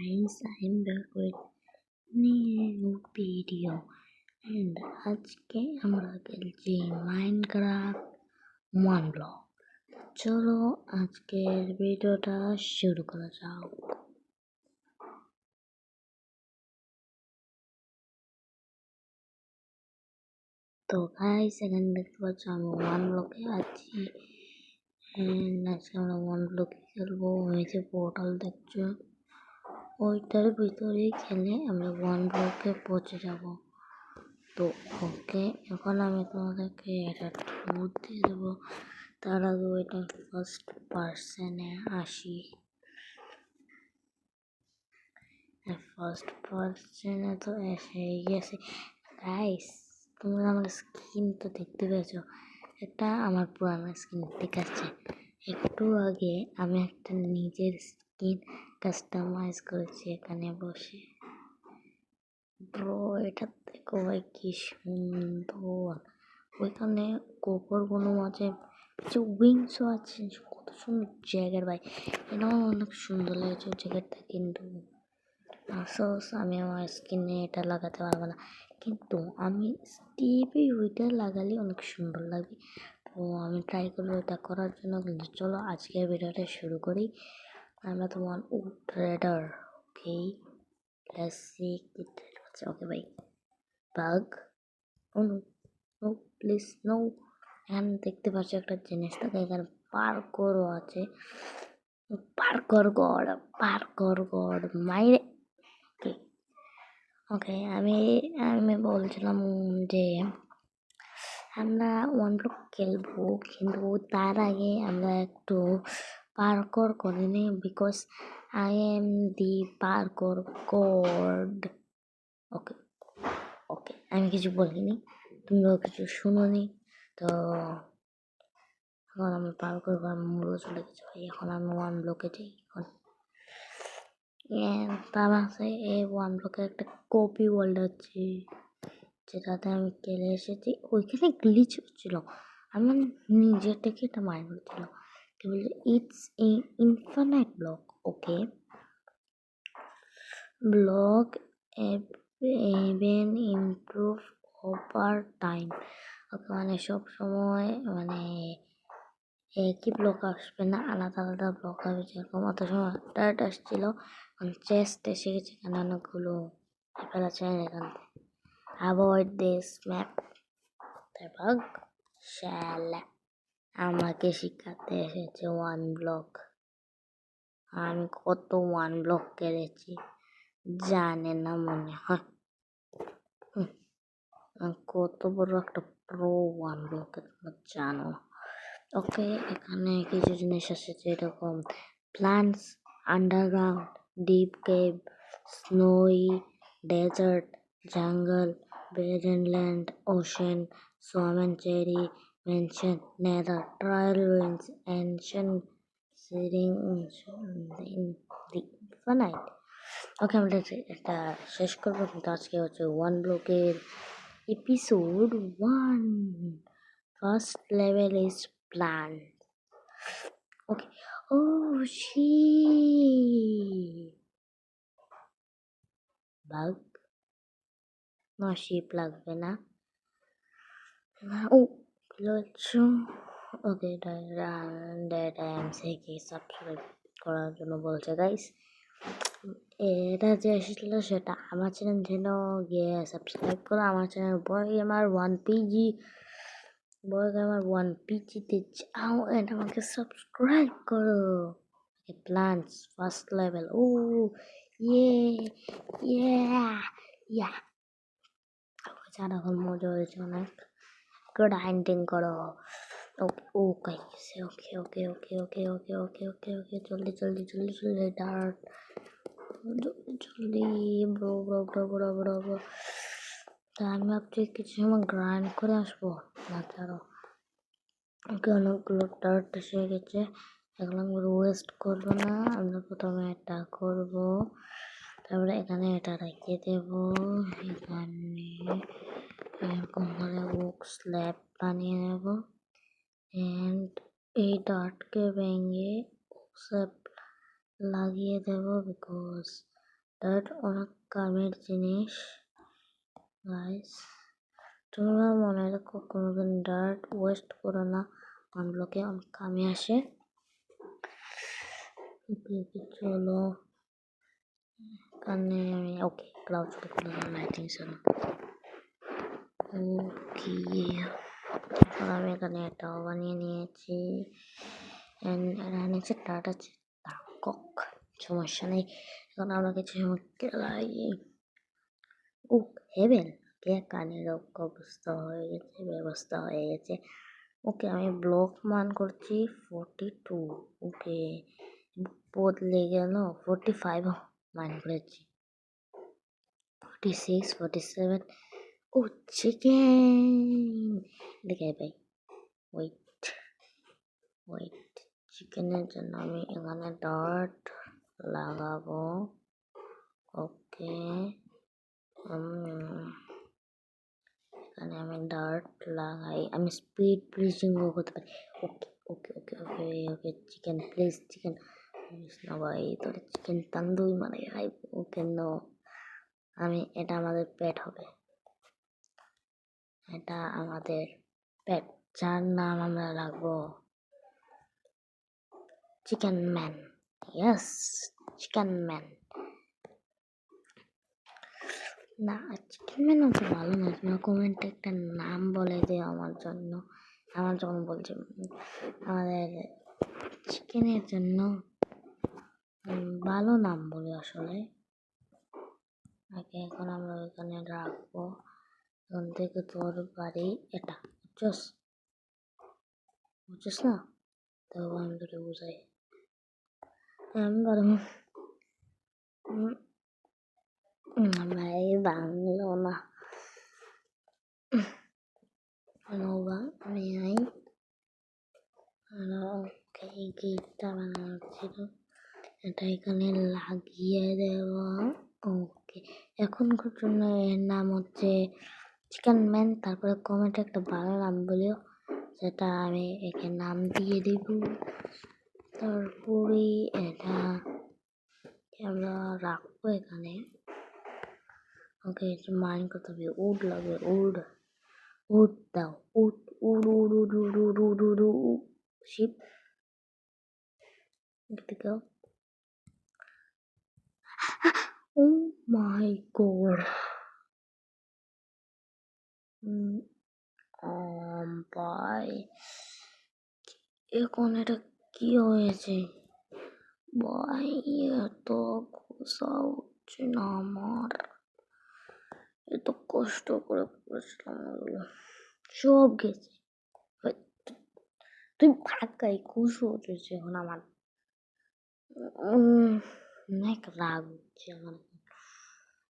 guys, I'm back with new video and আজকে আমরা খেলছি মাইনক্রাফট ওয়ান ব্লক। চলো আজকের ভিডিওটা শুরু করা যাক। তো গাইস, এখানে দেখতে পাচ্ছ আমি ওয়ান ব্লকে আছি। আজকে আমরা ওয়ান ব্লকে খেলবো। ওই যে পোর্টাল দেখছো, ওইটার ভিতরেই খেলে আমরা ওয়ান ব্লকে পৌঁছে যাব। তো ওকে, এখন আমি তোমাদেরকে এটা ট্যুর দিয়ে দেবো। তার আগে ওইটা ফার্স্ট পার্সনে আসি। ফার্স্ট পার্সনে তো এসেই গেছে। গাইস, তোমরা আমার স্কিন তো দেখতে পেয়েছো, এটা আমার পুরানো স্কিন, ঠিক আছে? একটু আগে আমি একটা নিজের স্কিন কাস্টমাইজ করেছি এখানে বসে। ব্রো, এটা দেখো ভাই কি সুন্দর। ওইখানে কোকর কোনো আছে, কিছু উইংসও আছে, কত সুন্দর জ্যাকেট ভাই। এটা আমার অনেক সুন্দর লাগছে জ্যাকেটটা, কিন্তু আফসোস আমি আমার স্কিনে এটা লাগাতে পারবো না। কিন্তু আমি স্টিভি ওইটা লাগালে অনেক সুন্দর লাগবে। তো আমি ট্রাই করবো এটা করার জন্য। কিন্তু চলো আজকের ভিডিওটা শুরু করি। আমরা তো one trader. Okay, let's see কি ট্রেড হচ্ছে। ওকে ভাই, bug, oh no no please no. এখানে দেখতে পাচ্ছ একটা জিনিস থাকে, এখানে পার্করও আছে। পার্কর গড মাইরে। ওকে ওকে, আমি আমি বলছিলাম যে আমরা ওয়ান ব্লক খেলবো, কিন্তু তার আগে আমরা একটু পার্কর করে নিই, because I am the parkour god. Okay okay, আমি কিছু বলিনি, তোমরাও কিছু শুনোনি। তো এখন আমি পার্কর করার মূল্য চলে গেছে ভাই। এখন আমি ওয়ান ব্লকে যাই। এখন তার আছে এই ওয়ান ব্লকে একটা কপি ওয়ার্ল্ড আছে, যেটাতে আমি খেলে এসেছি। ওইখানে গ্লিচ হচ্ছিল, আমি নিজের থেকে এটা মাইন্ড করছিল। কি বলছে, it's infinite block. Okay, block even improve over time. Okay, মানে সব সময় মানে একই ব্লক আসবে না, আলাদা আলাদা ব্লক হবে। যেরকম অত সময় ডার্ট আসছিল, চেস্ট এসে গেছে, এখানে অনেকগুলো ফেলা চাই এখান থেকে। Avoid this map. তারপর শালা আমাকে শিখাতে এসেছে ওয়ান ব্লক। আমি কত ওয়ান ব্লক খেলেছি জানে না মনে হয়। কত বড় একটা প্রো ওয়ান ব্লক তোমরা জানো। ওকে, এখানে কিছু জিনিস আছে যেরকম plants, underground, deep cave, snowy desert, জঙ্গল, barren land, ocean, swamp and cherry, mansion, nether, trial ruins, ancient searing in the infinite. Okay, আমরা এটা শেষ করবো, কিন্তু আজকে হচ্ছে ওয়ান ব্লকের episode 1। First level is plan. Okay, oh শি বাগ, না শিপ লাগবে না। ও কিলো। ওকে, সাবস্ক্রাইব করার জন্য বলছে গাইস। এটা যে এসেছিল সেটা আমার চ্যানেল, যেন গিয়ে সাবস্ক্রাইব করো আমার চ্যানেল বয় গেমার 1PG। বয় গেমার 1PG-তে যাও এন্ড আমাকে সাবস্ক্রাইব করো। Plants first level. ও ইয়ে ইয়ে ইয়া, সারাক্ষণ মজা হয়েছে অনেক। গ্রাইন্ডিং করো। ও গাইস, ওকে ওকে ওকে ওকে ওকে ওকে ওকে ওকে, জলদি জলদি জলদি জলদি ডার্ট, জলদি bro bro bro bro bro bro. তা আমি ভাবছি কিছু সময় গ্রাইন্ড করে আসবো না, ছাড়ো। ওকে, অনেকগুলো ডার্ট এসে গেছে, এগুলো আমি ওয়েস্ট করবো না। আমরা প্রথমে এটা করবো, তারপরে এখানে এটা রেখে দেবো। এখানে এরকম করে ওক স্ল্যাব বানিয়ে নেব, এন্ড এই ডার্টকে ভেঙে ওক স্ল্যাব লাগিয়ে দেবো, বিকজ ডার্ট অনেক কামের জিনিস গাইস, তোমরা মনে রাখো কোনোদিন ডার্ট ওয়েস্ট করো না, ওয়ান ব্লকে অনেক কামে আসে। চলো এখানে আমি ওকে ক্লাউড করে লাইটিং ছিল ওকে। এখন আমি এখানে একটা বানিয়ে নিয়েছি, নিচে ডার্ট আছে, কক সমস্যা নেই। এখন আমরা কিছু ও হেভেন কে কানের অবস্থা হয়ে গেছে, ব্যবস্থা হয়ে গেছে। ওকে আমি ব্লক মান করছি 42, ওকে বদলে গেল 45 মান করেছি, 46 47। ও চিকেন দেখে ভাই, ওয়েট ওয়েট, চিকেনের জন্য আমি এখানে ডার্ট লাগাবো। ওকে এখানে আমি ডার্ট লাগাই, আমি স্পিড ব্রিজিংও করতে পারি। ওকে ওকে ওকে ওকে ওকে চিকেন প্লিজ, চিকেন না ভাই, তোর চিকেন তান্দুরি মানে খাই। ওকে নো, আমি এটা আমাদের পেট হবে, এটা আমাদের পেট, যার নাম আমরা রাখবো chicken man. Yes chicken man. না চিকেন ম্যান অত ভালো না, তোমার কমেন্টে একটা নাম বলে যে আমার জন্য, আমার যখন বলছে আমাদের চিকেনের জন্য ভালো নাম বলি আসলে। এখন আমরা ওইখানে রাখবো, এখান থেকে তোর বাড়ি এটা, বুঝছিস না? তো আমি তোকে বুঝাই, আমি পারবো ভাই বাংলো না আমি এই গেটটা বানানো ছিল, এটা এখানে লাগিয়ে দেব। ওকে এখনকার জন্য এর নাম হচ্ছে চিকেন ম্যান। তারপরে কমেন্টে একটা ভালো নাম বলিও, যেটা আমি একে নাম দিয়ে দিব। তারপরে এটা আমরা রাখবো এখানে। ওকে মাইন করতে হবে, উড লাগবে, উড উড দাও, wood wood wood wood wood wood wood wood wood ship দেখতে। Oh my god. ভাই এখন এটা কি হয়েছে ভাই, এত গুসা হচ্ছে না আমার, এত কষ্ট করে পড়েছিলাম সব গেছে। তুই ফাঁকাই খুশি হচ্ছে এখন আমার, অনেক রাগ হচ্ছে আমার,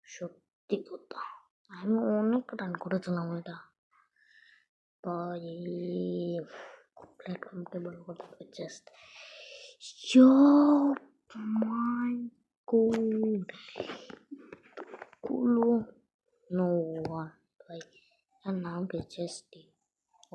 সত্যি কথা। আমি অনেক রান করেছিলাম এটা ভাই, প্ল্যাটফর্মকে বড় করতে হবে জাস্ট। মাই গড গুলো নো ভাই, তার নাম কি চেস্টি।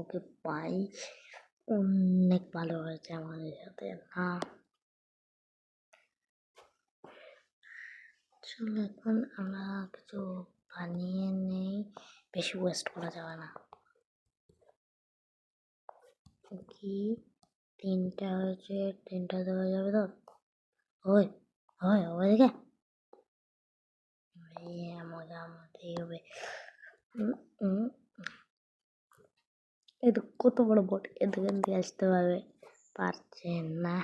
ওকে ভাই অনেক ভালো হয়েছে আমাদের সাথে না। চলো এখন আমরা কিছু বানিয়ে নেই, বেশি ওয়েস্ট করা যাবে না। কি 3টা হয়েছে, 3টা দেওয়া যাবে তো? হয় হয় ওইদিকে মজা মজাই হবে। এই তো কত বড় বট, এদিকে দিয়ে আসতে পারবে, পারছে না।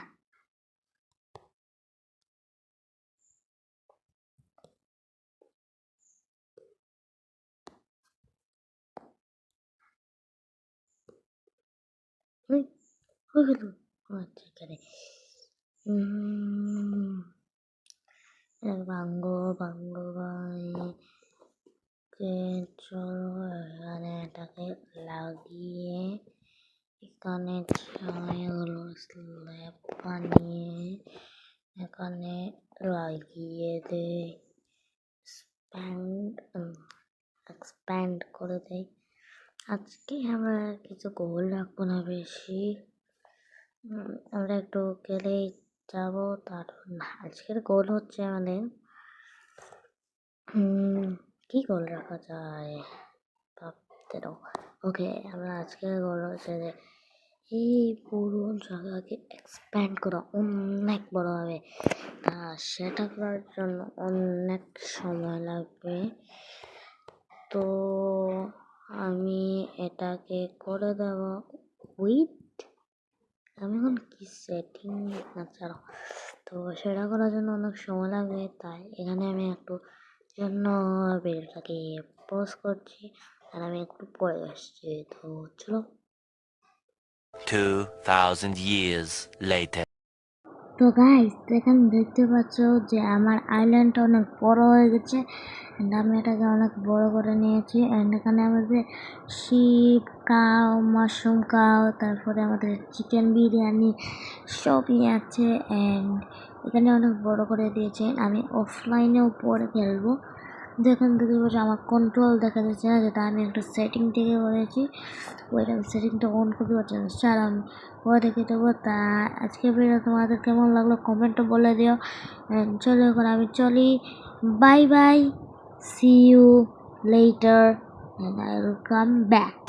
হয়ে গেল। আচ্ছা এখানে ভাঙ্গো ভাঙ্গো ভাই, চলো এখানে এটাকে লাগিয়ে এখানে ছায়াগুলো স্ল্যাব বানিয়ে এখানে লাগিয়ে দে, এক্সপ্যান্ড করে দেয়। আজকে আমরা কিছু গোল রাখবো না বেশি, আমরা একটু গেলেই যাবো। তার আজকের গোল হচ্ছে আমাদের কি গোল রাখা যায় ভাবতে দাও। ওকে, আমরা আজকের গোল হচ্ছে যে এই পুরো জায়গাকে এক্সপ্যান্ড করা অনেক বড় হবে, তা সেটা করার জন্য অনেক সময় লাগবে। তো আমি এটাকে করে দেব উইথ, আমি এখন কি সেটিং না ছাড়ো, তো সেটা করার জন্য অনেক সময় লাগবে, তাই এখানে আমি একটু জন্য ভিডিওটাকে পজ করছি আর আমি একটু পরে আসছি। তো চলো। 2000 years later. তো গাইস, এখানে দেখতে পাচ্ছ যে আমার আইল্যান্ডটা অনেক বড় হয়ে গেছে and আমি এটাকে অনেক বড় করে নিয়েছি। অ্যান্ড এখানে আমাদের শিপ, কাউ, মাশরুম কাউ, তারপরে আমাদের চিকেন বিরিয়ানি সবই আছে। অ্যান্ড এখানে অনেক বড় করে দিয়েছে। আমি অফলাইনেও পরে খেলবো। দেখেন দেখতে পাচ্ছি আমার কন্ট্রোল দেখা যাচ্ছে না, যেটা আমি একটা সেটিং থেকে করেছি। ওইটা আমি সেটিংটা অন করতে পারছি না, স্যার আমি পরে দেখে দেবো। তা আজকে ভিডিও তোমাদের কেমন লাগলো কমেন্টে বলে দিও। চলো এখন আমি চলি, bye bye, see you later, and I will come back.